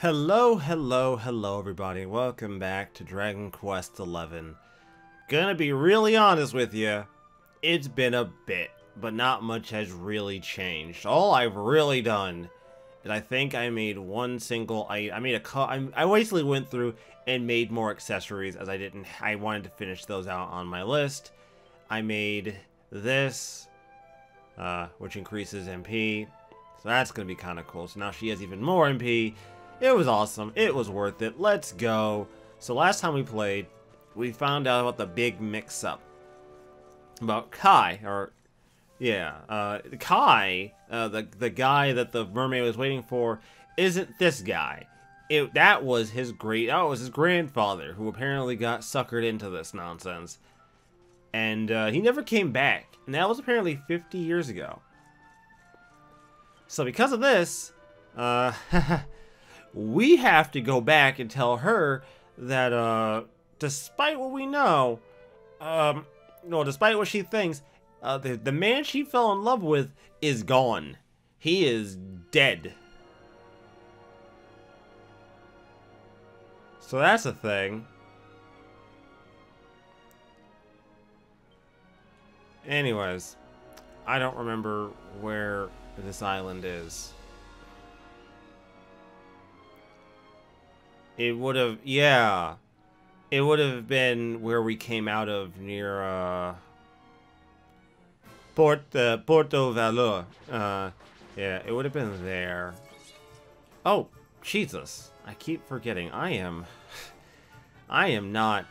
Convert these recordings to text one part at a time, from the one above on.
Hello, hello, hello everybody. Welcome back to Dragon Quest XI. Gonna be really honest with you, it's been a bit, but not much has really changed. All I've really done is I think I made one single I basically went through and made more accessories as I wanted to finish those out on my list. I made this, which increases MP, so that's gonna be kind of cool. So now she has even more MP. It was awesome. It was worth it. Let's go. So last time we played, we found out about the big mix-up. About Kai, Kai, the guy that the mermaid was waiting for, isn't this guy. That was his grandfather, who apparently got suckered into this nonsense. And he never came back. And that was apparently 50 years ago. So because of this, we have to go back and tell her that, despite what we know, despite what she thinks, the man she fell in love with is gone. He is dead. So that's a thing. Anyways, I don't remember where this island is. It would have, yeah. It would have been where we came out of near, Porto Valor. Yeah, it would have been there. Oh, Jesus. I keep forgetting. I am not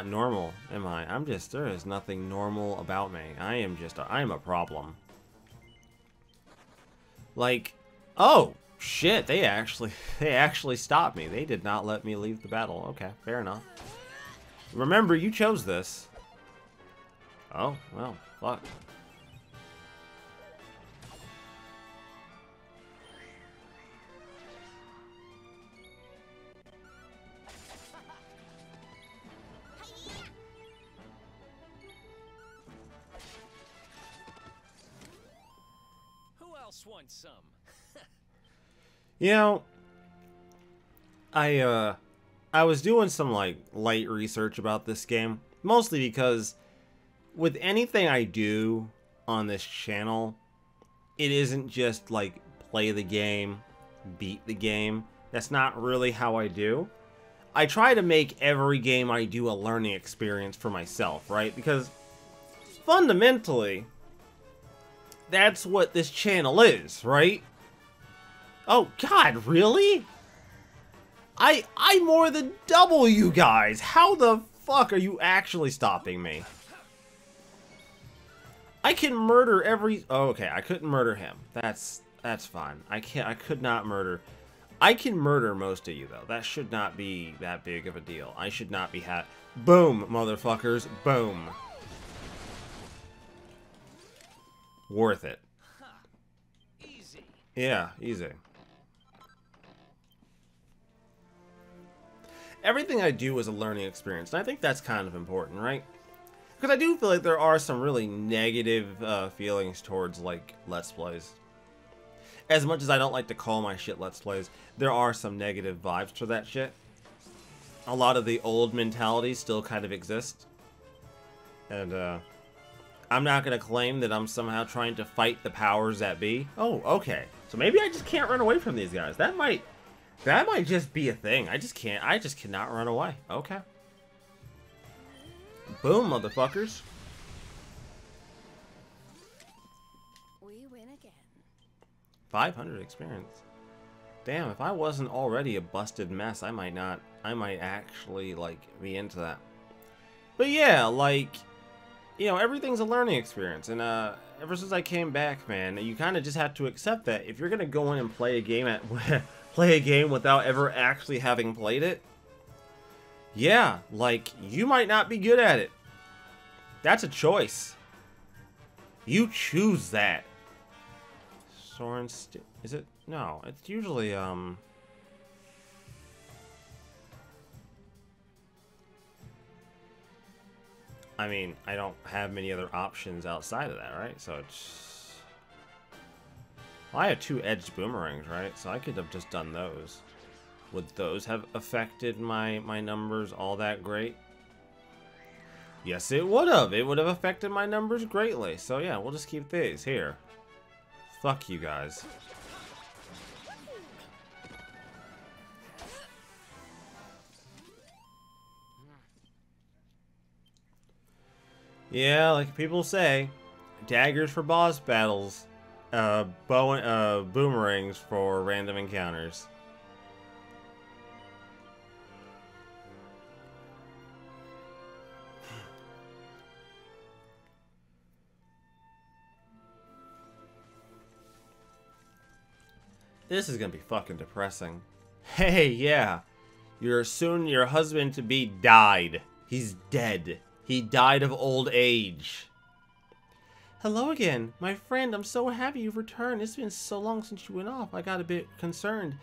normal, am I? there is nothing normal about me. I am a problem. Like, oh. Shit, they actually stopped me. They did not let me leave the battle. Okay, fair enough. Remember, you chose this. Oh, well, fuck. Who else wants some? You know, I was doing some, like, light research about this game. Mostly because with anything I do on this channel, it isn't just, like, play the game, beat the game. That's not really how I do. I try to make every game I do a learning experience for myself, right? Because fundamentally, that's what this channel is, right? Oh, God, really? I more than double you guys. How the fuck are you actually stopping me? I can murder every... Oh, okay, I couldn't murder him. That's fine. I could not murder... I can murder most of you, though. That should not be that big of a deal. I should not be Boom, motherfuckers. Boom. Worth it. Easy. Yeah, easy. Everything I do is a learning experience, and I think that's kind of important, right? Because I do feel like there are some really negative feelings towards, like, Let's Plays. As much as I don't like to call my shit Let's Plays, there are some negative vibes to that shit. A lot of the old mentalities still kind of exist. And, I'm not going to claim that I'm somehow trying to fight the powers that be. Oh, okay. So maybe I just can't run away from these guys. That might just be a thing. I just cannot run away. Okay. Boom, motherfuckers. We win again. 500 experience. Damn, if I wasn't already a busted mess, I might actually, like, be into that. But yeah, like, you know, everything's a learning experience. And, ever since I came back, man, you kind of just have to accept that if you're going to go in and play a game without ever actually having played it, yeah, like, you might not be good at it. That's a choice. You choose that. Soren, is it? No, it's usually, I mean, I don't have many other options outside of that, right? So it's... Well, I have two edged boomerangs, right? So I could have just done those. Would those have affected my numbers all that great? Yes, it would have. It would have affected my numbers greatly. So yeah, we'll just keep these here. Fuck you guys. Yeah, like people say, daggers for boss battles, boomerangs for random encounters. This is gonna be fucking depressing. Hey, yeah. Your husband-to-be died. He's dead. He died of old age. Hello again. My friend, I'm so happy you've returned. It's been so long since you went off. I got a bit concerned.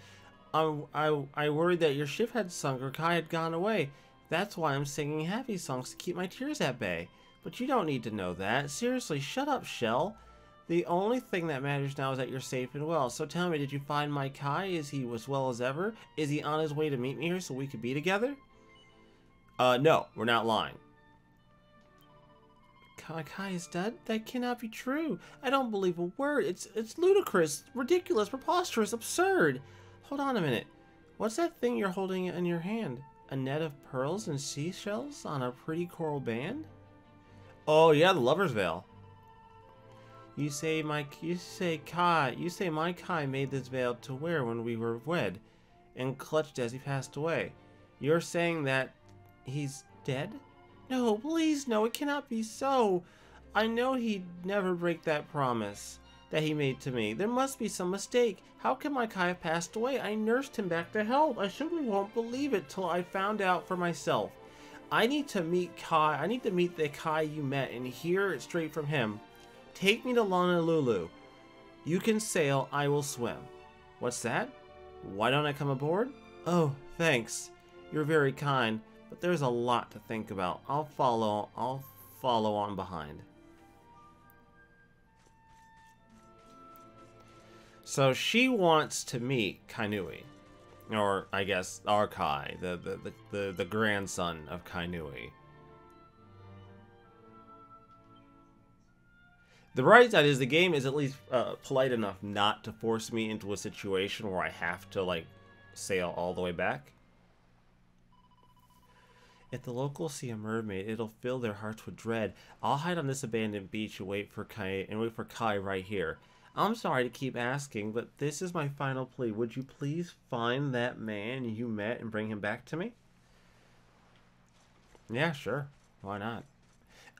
I worried that your ship had sunk or Kai had gone away. That's why I'm singing happy songs to keep my tears at bay. But you don't need to know that. Seriously, shut up, Shell. The only thing that matters now is that you're safe and well. So tell me, did you find my Kai? Is he as well as ever? Is he on his way to meet me here so we could be together? No, we're not lying. Kai is dead? That cannot be true. I don't believe a word. It's ludicrous, ridiculous, preposterous, absurd. Hold on a minute. What's that thing you're holding in your hand? A net of pearls and seashells on a pretty coral band? Oh yeah, the lover's veil. You say my Kai made this veil to wear when we were wed, and clutched as he passed away. You're saying that he's dead? No, please, no, it cannot be so. I know he'd never break that promise that he made to me. There must be some mistake. How can my Kai have passed away? I nursed him back to health. I simply won't believe it till I found out for myself. I need to meet Kai. I need to meet the Kai you met and hear it straight from him. Take me to Honolulu. You can sail, I will swim. What's that? Why don't I come aboard? Oh, thanks. You're very kind, but there's a lot to think about. I'll follow on behind. So she wants to meet Kainui. Or I guess our Kai, the grandson of Kainui. The bright side is the game is at least polite enough not to force me into a situation where I have to, like, sail all the way back. If the locals see a mermaid, it'll fill their hearts with dread. I'll hide on this abandoned beach and wait for Kai right here. I'm sorry to keep asking, but this is my final plea. Would you please find that man you met and bring him back to me? Yeah, sure. Why not?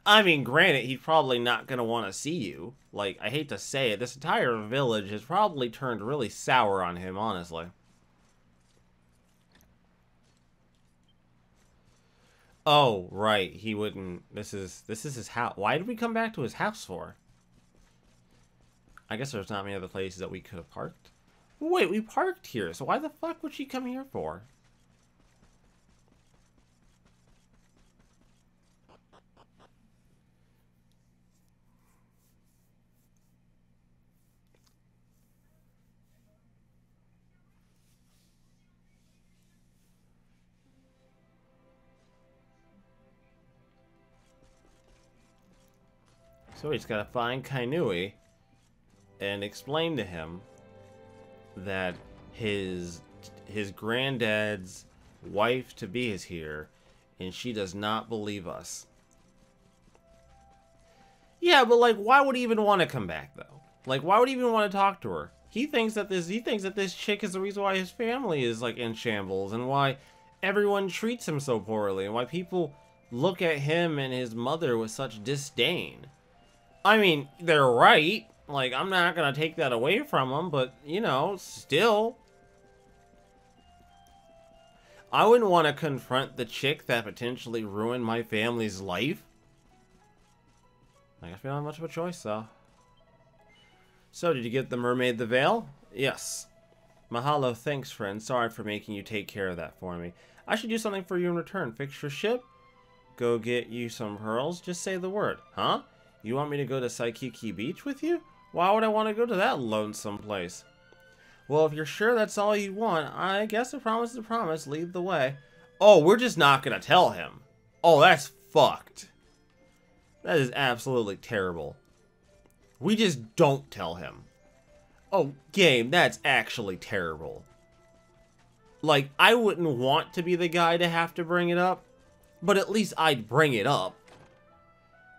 I mean, granted, he's probably not going to want to see you. Like, I hate to say it, this entire village has probably turned really sour on him, honestly. Oh, right, he wouldn't... This is his house. Why did we come back to his house for? I guess there's not many other places that we could have parked. Wait, we parked here, so why the fuck would she come here for? So he's got to find Kainui and explain to him that his granddad's wife-to-be is here, and she does not believe us. Yeah, but like, why would he even want to come back though? Like, why would he even want to talk to her? He thinks that this chick is the reason why his family is like in shambles, and why everyone treats him so poorly, and why people look at him and his mother with such disdain. I mean, they're right. Like, I'm not gonna take that away from them, but, you know, still. I wouldn't want to confront the chick that potentially ruined my family's life. I guess we don't have much of a choice, though. So, did you get the mermaid the veil? Yes. Mahalo, thanks, friend. Sorry for making you take care of that for me. I should do something for you in return. Fix your ship? Go get you some pearls? Just say the word. Huh? You want me to go to Saikiki Beach with you? Why would I want to go to that lonesome place? Well, if you're sure that's all you want, I guess a promise is a promise. Lead the way. Oh, we're just not gonna tell him. Oh, that's fucked. That is absolutely terrible. We just don't tell him. Oh, game, that's actually terrible. Like, I wouldn't want to be the guy to have to bring it up, but at least I'd bring it up.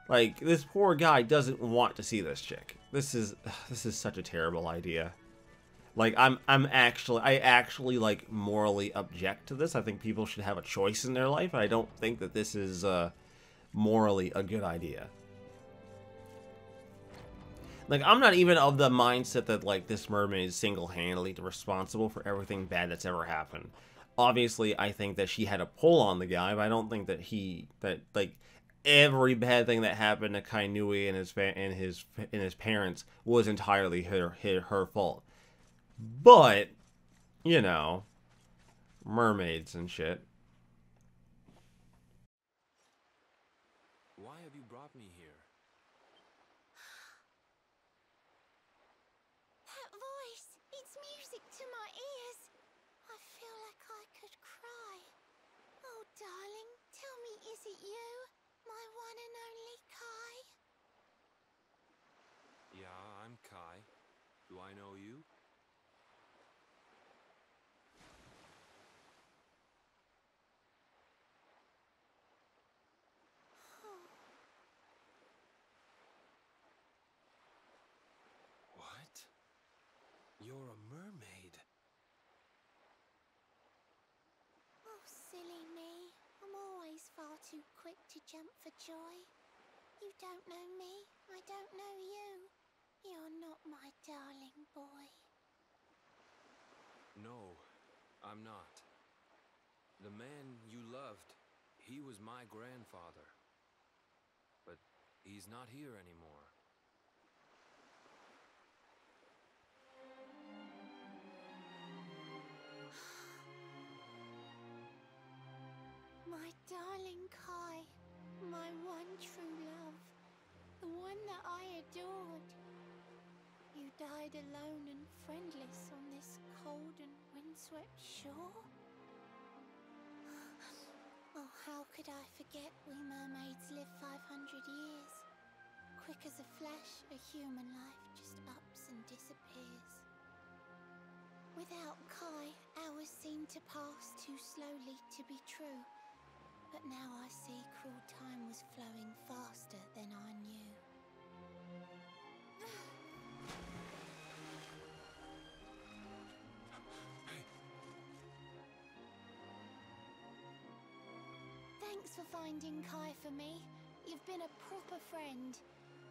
Like, this poor guy doesn't want to see this chick. This is such a terrible idea. Like, I actually, like, morally object to this. I think people should have a choice in their life. I don't think that this is, morally a good idea. Like, I'm not even of the mindset that, like, this mermaid is single-handedly responsible for everything bad that's ever happened. Obviously, I think that she had a pull on the guy, but I don't think that like, every bad thing that happened to Kainui and his parents was entirely her fault. But, you know, mermaids and shit. Why have you brought me here? That voice! It's music to my ears. I feel like I could cry. Oh, darling, tell me, is it you? My one and only Kai? Yeah, I'm Kai. Do I know you? What? You're a mermaid. Oh, silly me. I'm always far too quick to jump for joy. You don't know me, I don't know you. You're not my darling boy. No, I'm not. The man you loved, he was my grandfather. But he's not here anymore. My darling Kai, my one true love, the one that I adored. You died alone and friendless on this cold and windswept shore? Oh, how could I forget we mermaids live 500 years? Quick as a flash, a human life just ups and disappears. Without Kai, hours seem to pass too slowly to be true. But now I see cruel time was flowing faster than I knew. Thanks for finding Kai for me. You've been a proper friend.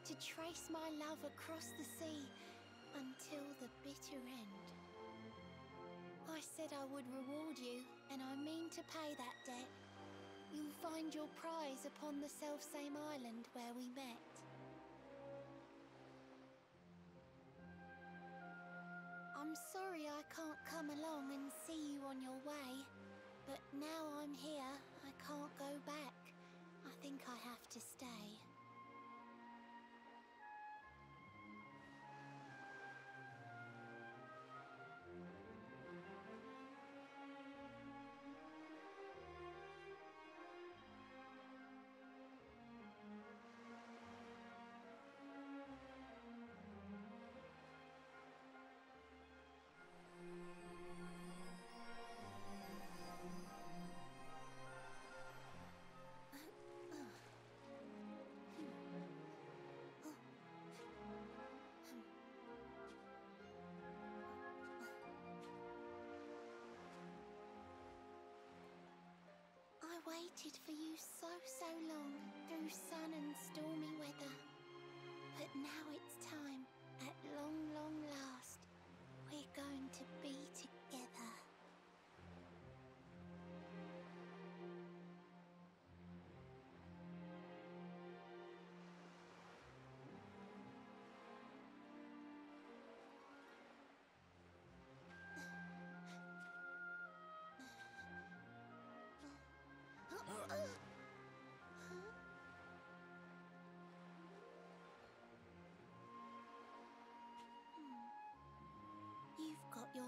To trace my love across the sea until the bitter end. I said I would reward you, and I mean to pay that debt. You'll find your prize upon the selfsame island where we met. I'm sorry I can't come along and see you on your way, but now I'm here, I can't go back. I think I have to stay. I waited for you so long, through sun and stormy weather. But now it's time, at long last, we're going to be together.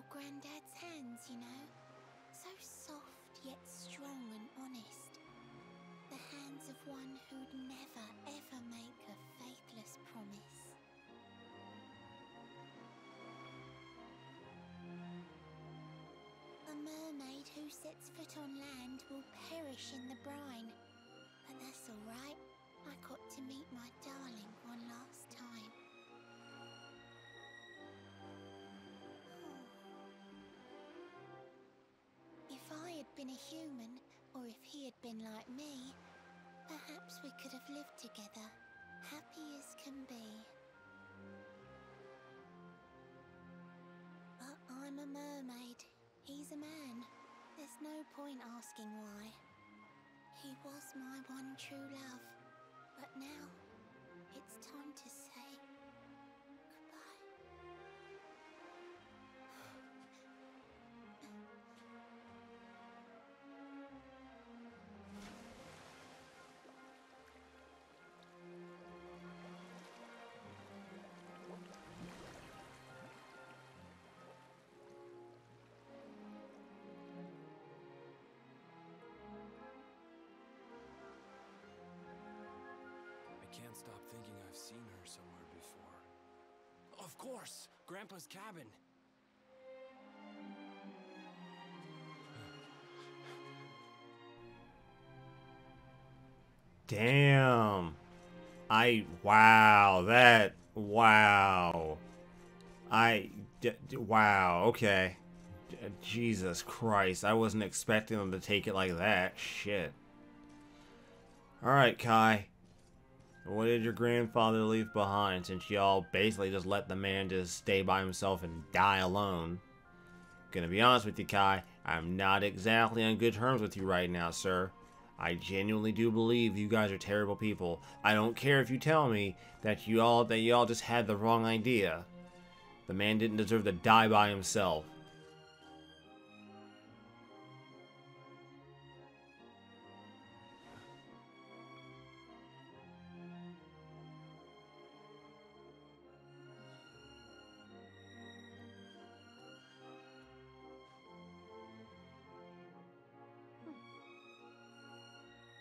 Granddad's hands, you know. So soft yet strong and honest. The hands of one who'd never ever make a faithless promise. A mermaid who sets foot on land will perish in the brine. But that's alright. I got to meet my darling one last time. If I had been a human, or if he had been like me, perhaps we could have lived together, happy as can be. But I'm a mermaid. He's a man. There's no point asking why. He was my one true love. But now, it's time to say goodbye. I can't stop thinking I've seen her somewhere before. Of course! Grandpa's cabin! Damn. Wow, wow, okay. Jesus Christ, I wasn't expecting them to take it like that. Shit. Alright, Kai. What did your grandfather leave behind, since y'all basically just let the man just stay by himself and die alone? Gonna be honest with you, Kai, I'm not exactly on good terms with you right now, sir. I genuinely do believe you guys are terrible people. I don't care if you tell me that y'all just had the wrong idea. The man didn't deserve to die by himself.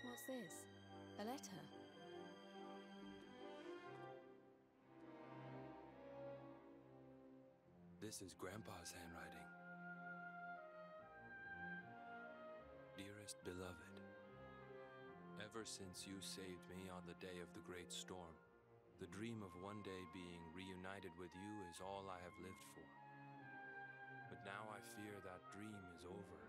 What's this? A letter? This is Grandpa's handwriting. Dearest beloved, ever since you saved me on the day of the great storm, the dream of one day being reunited with you is all I have lived for. But now I fear that dream is over.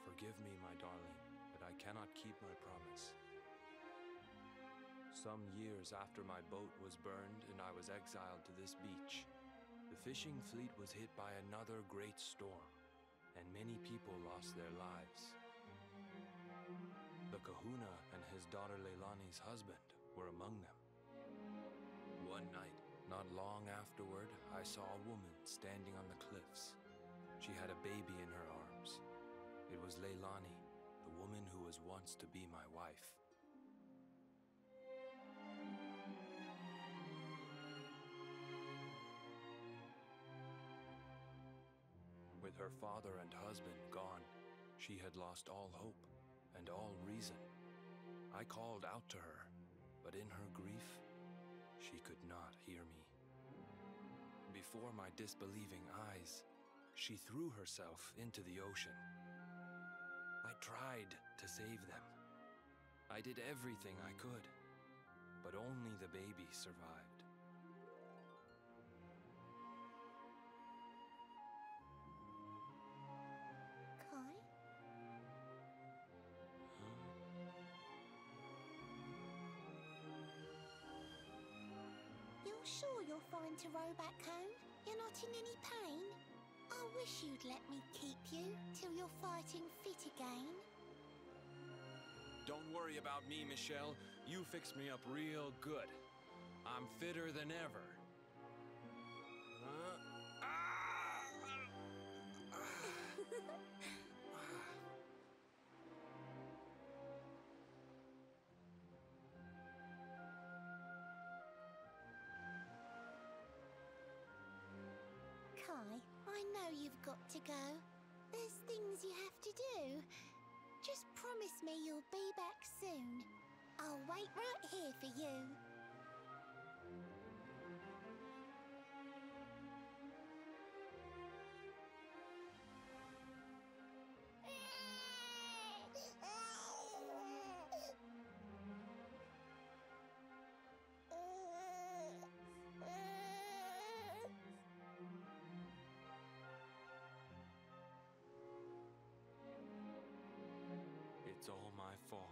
Forgive me, my darling, but I cannot keep my promise. Some years after my boat was burned and I was exiled to this beach, the fishing fleet was hit by another great storm, and many people lost their lives. The kahuna and his daughter Leilani's husband were among them. One night, not long afterward, I saw a woman standing on the cliffs. She had a baby in her arms. It was Leilani, the woman who was once to be my wife. With her father and husband gone, she had lost all hope and all reason. I called out to her, but in her grief, she could not hear me. Before my disbelieving eyes, she threw herself into the ocean. I tried to save them. I did everything I could, but only the baby survived. Kai? You're sure you're fine to row back home? You're not in any pain? I wish you'd let me keep you till you're fighting fit again. Don't worry about me, Michelle. You fixed me up real good. I'm fitter than ever. Kai, I I know you've got to go. There's things you have to do. Just promise me you'll be back soon. I'll wait right here for you. It's all my fault.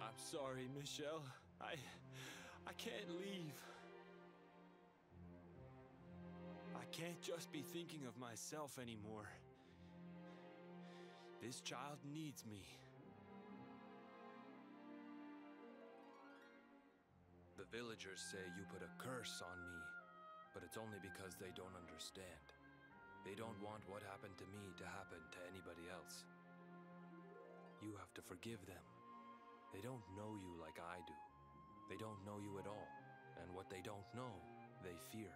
I'm sorry, Michelle. I can't leave. I can't just be thinking of myself anymore. This child needs me. The villagers say you put a curse on me, but it's only because they don't understand. They don't want what happened to me to happen to anybody else. You have to forgive them. They don't know you like I do. They don't know you at all, and what they don't know, they fear.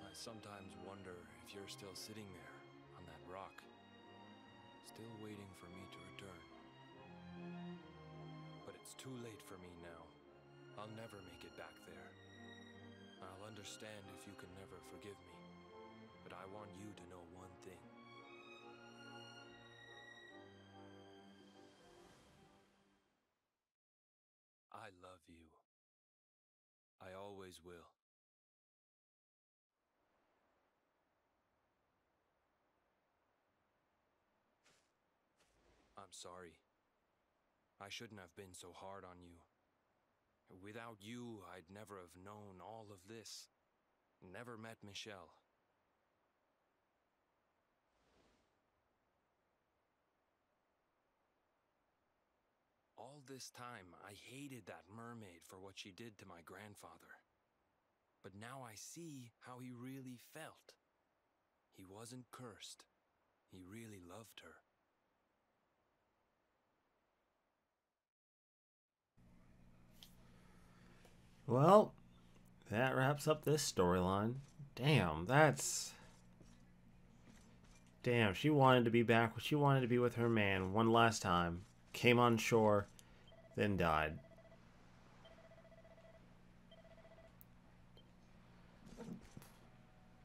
I sometimes wonder if you're still sitting there on that rock, still waiting for me to return. But it's too late for me now. I'll never make it back there. I'll understand if you can never forgive me, but I want you to know one thing. I love you. I always will. I'm sorry. I shouldn't have been so hard on you. Without you, I'd never have known all of this. Never met Michelle. All this time, I hated that mermaid for what she did to my grandfather. But now I see how he really felt. He wasn't cursed. He really loved her. Well, that wraps up this storyline. Damn, that's... Damn, she wanted to be back. She wanted to be with her man one last time. Came on shore, then died.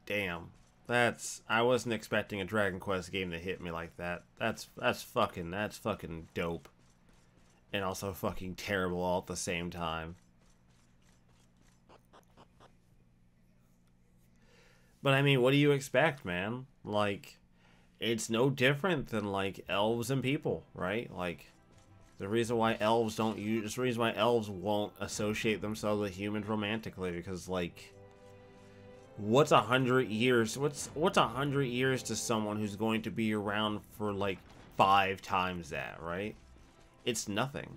Damn. That's... I wasn't expecting a Dragon Quest game to hit me like that. That's fucking dope. And also fucking terrible all at the same time. But I mean, what do you expect, man? Like, it's no different than like elves and people, right? Like, the reason why elves don't use, the reason why elves won't associate themselves with humans romantically, because like, what's 100 years? What's 100 years to someone who's going to be around for like 5 times that, right? It's nothing.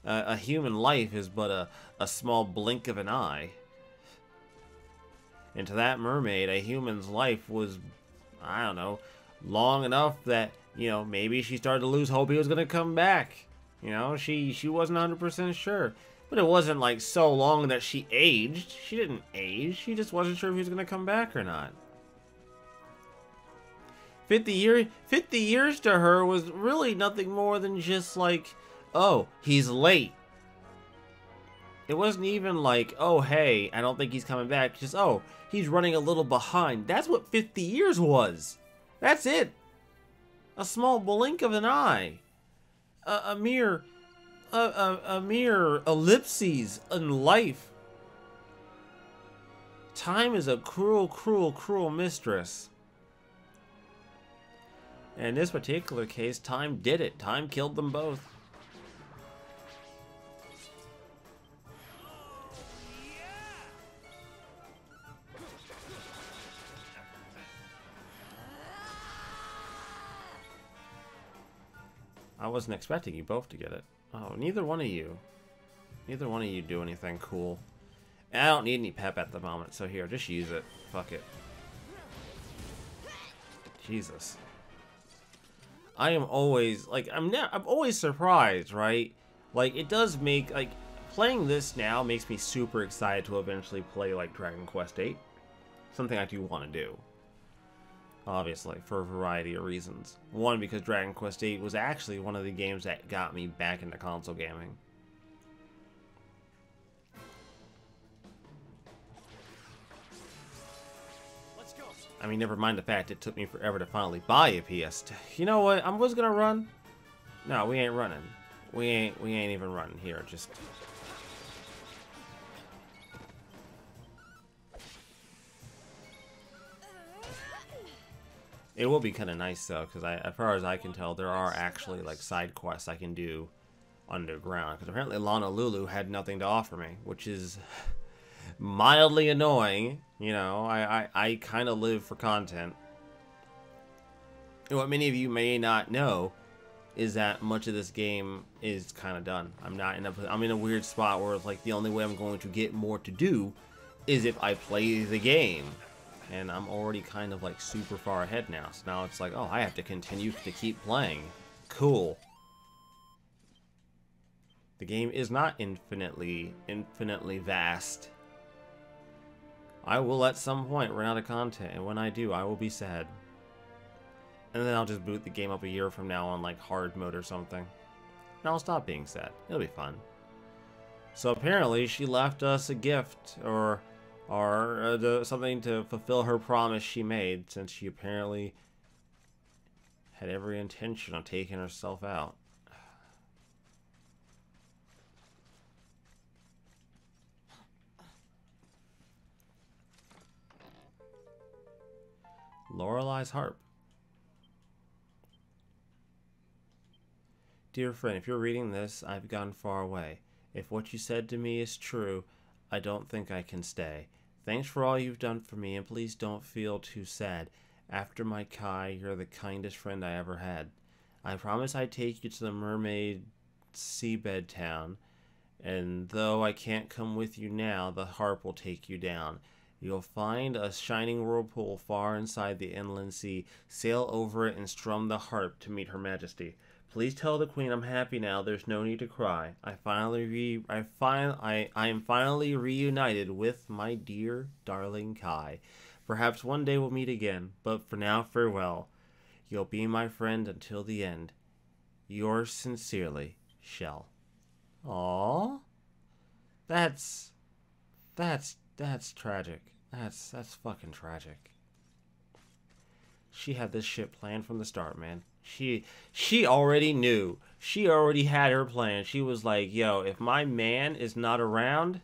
A human life is but a small blink of an eye. And to that mermaid, a human's life was, I don't know, long enough that, you know, maybe she started to lose hope he was going to come back. You know, she wasn't 100% sure. But it wasn't like so long that she aged. She didn't age. She just wasn't sure if he was going to come back or not. 50 years to her was really nothing more than just like, oh, he's late. It wasn't even like, oh, hey, I don't think he's coming back. Just, oh, he's running a little behind. That's what 50 years was. That's it. A small blink of an eye. A mere ellipses in life. Time is a cruel, cruel, cruel mistress. And in this particular case, time did it. Time killed them both. I wasn't expecting you both to get it. Oh, neither one of you. Neither one of you do anything cool. And I don't need any pep at the moment, so here, just use it. Fuck it. Jesus. I am always, like, I'm always surprised, right? Like, it does make, like, playing this now makes me super excited to eventually play, like, Dragon Quest VIII. Something I do want to do. Obviously, for a variety of reasons. One, because Dragon Quest VIII was actually one of the games that got me back into console gaming. Let's go. I mean, never mind the fact it took me forever to finally buy a PS2. You know what? I was gonna run. No, we ain't running. We ain't even running here. Just. It will be kind of nice though, because as far as I can tell, there are actually like side quests I can do underground. Because apparently Honolulu had nothing to offer me, which is mildly annoying. You know, I kind of live for content. And what many of you may not know is that much of this game is kind of done. I'm in a weird spot where it's like the only way I'm going to get more to do is if I play the game. And I'm already kind of like super far ahead now. So now it's like, oh, I have to continue to keep playing. Cool. The game is not infinitely vast. I will at some point run out of content, and when I do, I will be sad. And then I'll just boot the game up a year from now on like hard mode or something. And I'll stop being sad. It'll be fun. So apparently she left us a gift or something to fulfill her promise she made, since she apparently had every intention of taking herself out. Lorelei's harp. Dear friend, if you're reading this, I've gone far away. If what you said to me is true, I don't think I can stay. Thanks for all you've done for me, and please don't feel too sad. After my Kai, you're the kindest friend I ever had. I promise I'd take you to the Mermaid seabed town, and though I can't come with you now, the harp will take you down. You'll find a shining whirlpool far inside the inland sea. Sail over it and strum the harp to meet Her Majesty. Please tell the Queen I'm happy now. There's no need to cry. I am finally reunited with my dear, darling Kai. Perhaps one day we'll meet again, but for now, farewell. You'll be my friend until the end. Yours sincerely, Shell. Aww. That's tragic. That's fucking tragic. She had this shit planned from the start, man. She already knew. She already had her plan. She was like, yo, if my man is not around,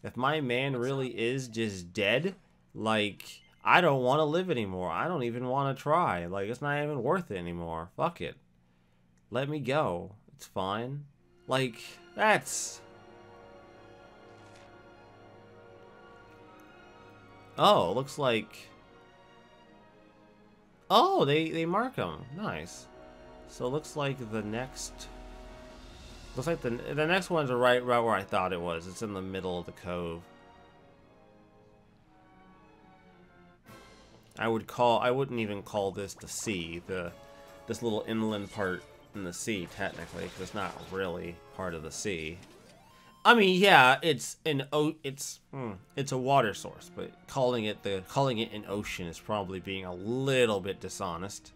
if my man really is just dead, like, I don't want to live anymore. I don't even want to try. Like, it's not even worth it anymore. Fuck it. Let me go. It's fine. Like, that's... Oh, looks like... Oh, they mark them. Nice. So it looks like the next... Looks like the next ones are right where I thought it was. It's in the middle of the cove. I wouldn't even call this the sea. This little inland part in the sea, technically, because it's not really part of the sea. I mean, yeah, it's a water source, but calling it an ocean is probably being a little bit dishonest.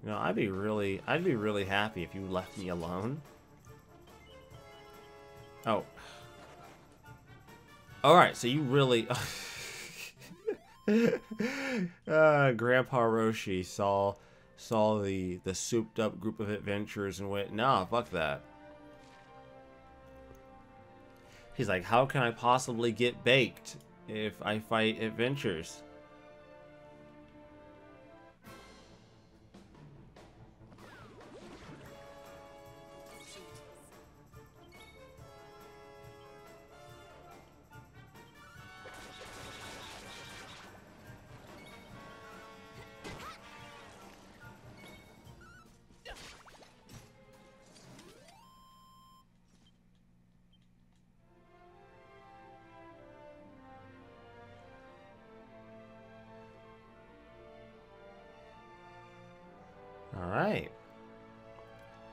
You know, I'd be really happy if you left me alone. Oh. Alright, so you really... Grandpa Roshi saw the souped up group of adventurers and went, nah, fuck that. He's like, how can I possibly get baked if I fight adventures?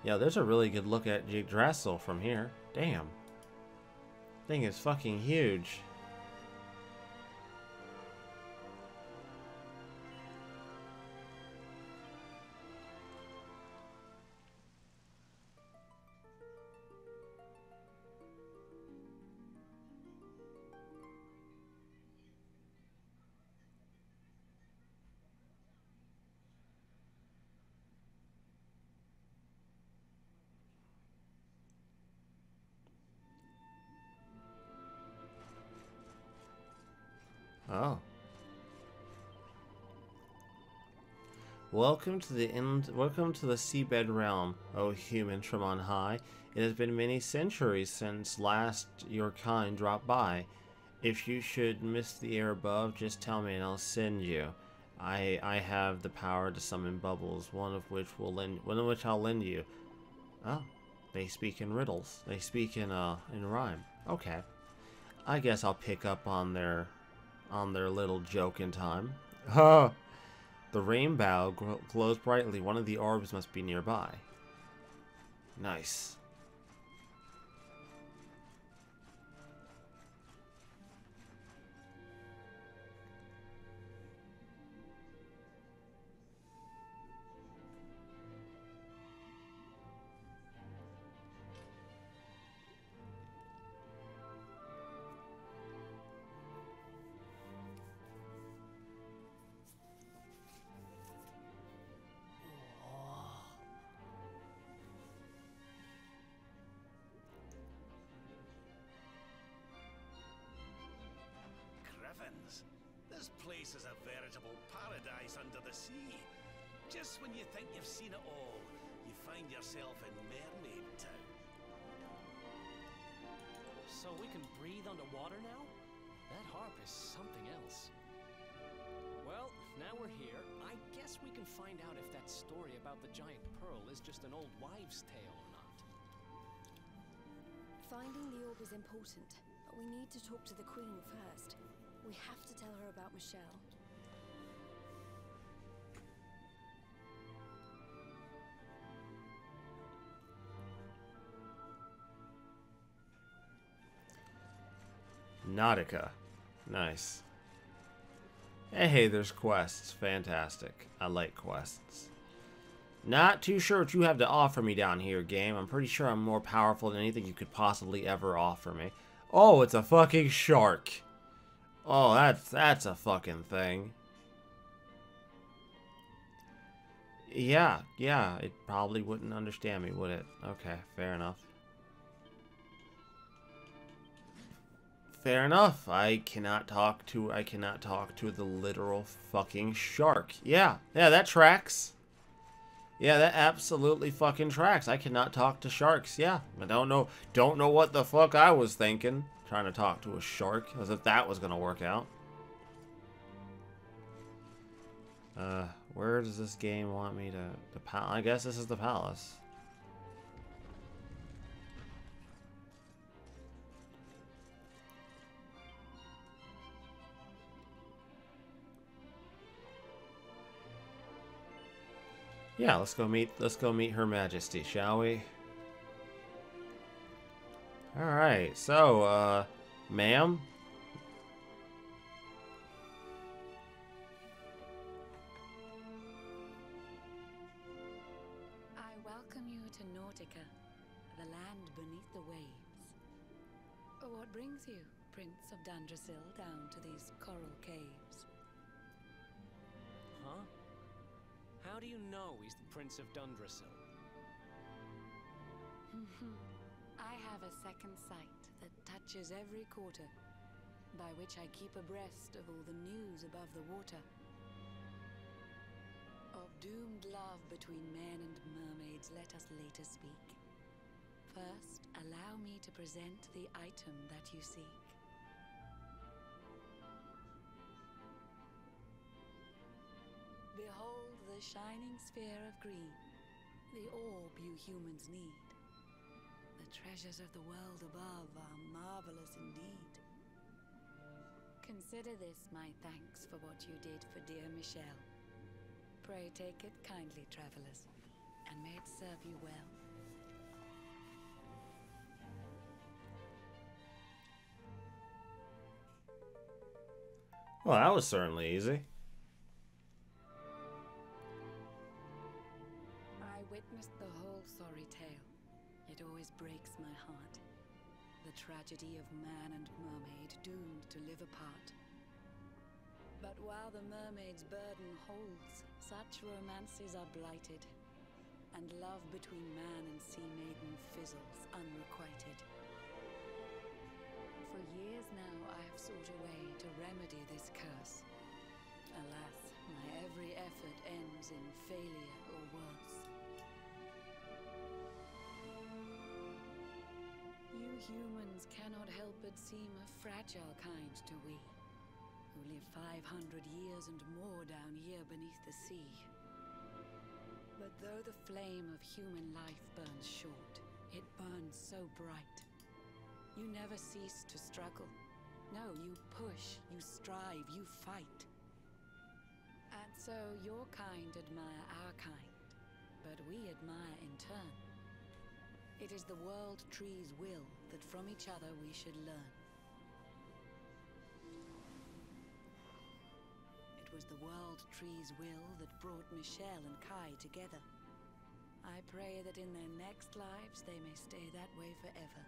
Yeah, there's a really good look at Yggdrasil from here. Damn. Thing is fucking huge. Oh. Welcome to the seabed realm, O humans from on high. It has been many centuries since last your kind dropped by. If you should miss the air above, just tell me and I'll send you. I have the power to summon bubbles, one of which I'll lend you. Oh, they speak in riddles. They speak in rhyme. Okay. I guess I'll pick up on their little joke in time. Huh. The rainbow glows brightly. One of the orbs must be nearby. Nice. This place is a veritable paradise under the sea. Just when you think you've seen it all, you find yourself in Mermaid Town. So we can breathe underwater now? That harp is something else. Well, now we're here, I guess we can find out if that story about the giant pearl is just an old wives' tale or not. Finding the orb is important, but we need to talk to the Queen first. We have to tell her about Michelle. Nautica. Nice. Hey, there's quests. Fantastic. I like quests. Not too sure what you have to offer me down here, game. I'm pretty sure I'm more powerful than anything you could possibly ever offer me. Oh, it's a fucking shark. Oh, that's a fucking thing. Yeah, it probably wouldn't understand me, would it? Okay, fair enough. Fair enough. I cannot talk to the literal fucking shark. Yeah, that tracks. Yeah, that absolutely fucking tracks. I cannot talk to sharks. Yeah, I don't know what the fuck I was thinking. Trying to talk to a shark, as if that was gonna work out. Where does this game want me to I guess this is the palace. Yeah, let's go meet Her Majesty, shall we? Alright, so, ma'am? I welcome you to Nautica, the land beneath the waves. What brings you, Prince of Dandrasil, down to these coral caves? Huh? How do you know he's the Prince of Dundrasil? I have a second sight that touches every quarter, by which I keep abreast of all the news above the water. Of doomed love between men and mermaids, let us later speak. First, allow me to present the item that you seek. Behold the shining sphere of green, the orb you humans need. The treasures of the world above are marvelous indeed. Consider this my thanks for what you did for dear Michelle. Pray take it kindly, travelers, and may it serve you well. Well, that was certainly easy. I witnessed the whole sorry tale. It always breaks my heart. The tragedy of man and mermaid doomed to live apart. But while the mermaid's burden holds, such romances are blighted, and love between man and sea maiden fizzles unrequited. For years now I have sought a way to remedy this curse. Alas, my every effort ends in failure or worse. You humans cannot help but seem a fragile kind to we, who live 500 years and more down here beneath the sea. But though the flame of human life burns short, it burns so bright. You never cease to struggle. No, you push, you strive, you fight. And so your kind admire our kind, but we admire in turn. It is the world tree's will that from each other we should learn. It was the world tree's will that brought Michelle and Kai together. I pray that in their next lives they may stay that way forever.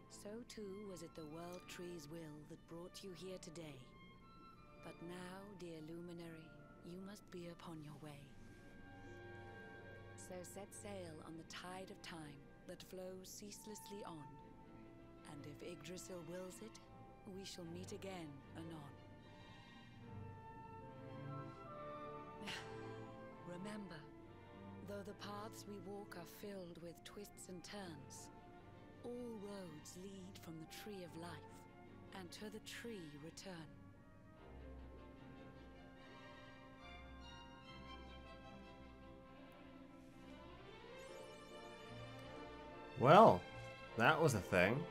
So too was it the world tree's will that brought you here today. But now, dear luminary, you must be upon your way. So set sail on the tide of time that flows ceaselessly on. And if Yggdrasil wills it, we shall meet again anon. Remember, though the paths we walk are filled with twists and turns, all roads lead from the tree of life, and to the tree return. Well, that was a thing.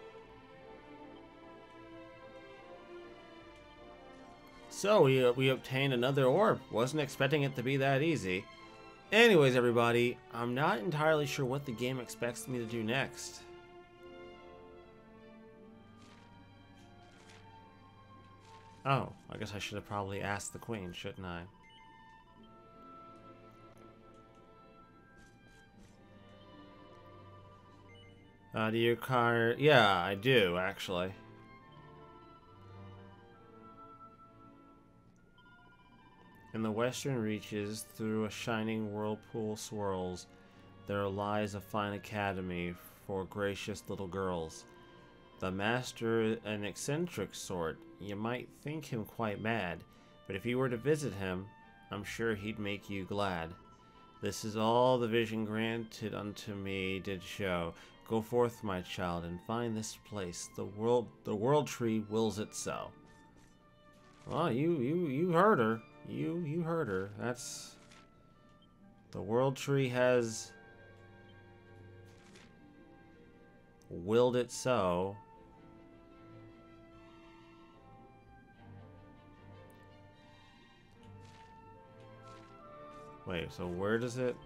So we obtained another orb. Wasn't expecting it to be that easy. Anyways, everybody, I'm not entirely sure what the game expects me to do next. Oh, I guess I should have probably asked the queen, shouldn't I? Do you card? Yeah, I do, actually. In the western reaches, through a shining whirlpool swirls, there lies a fine academy for gracious little girls. The master, an eccentric sort, you might think him quite mad, but if you were to visit him, I'm sure he'd make you glad. This is all the vision granted unto me did show. Go forth, my child, and find this place. The world tree wills it so. Well, you heard her. You heard her. That's... The world tree has willed it so. Wait, so where does it...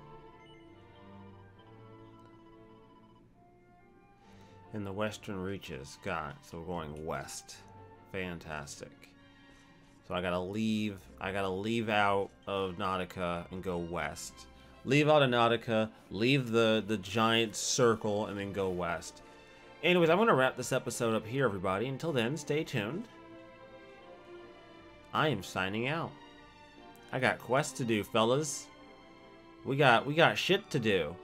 In the western reaches. Got it. So we're going west. Fantastic. So I gotta leave out of Nautica and go west. Leave out of Nautica, leave the giant circle, and then go west. Anyways, I'm gonna wrap this episode up here, everybody. Until then, stay tuned. I am signing out. I got quests to do, fellas. We got shit to do.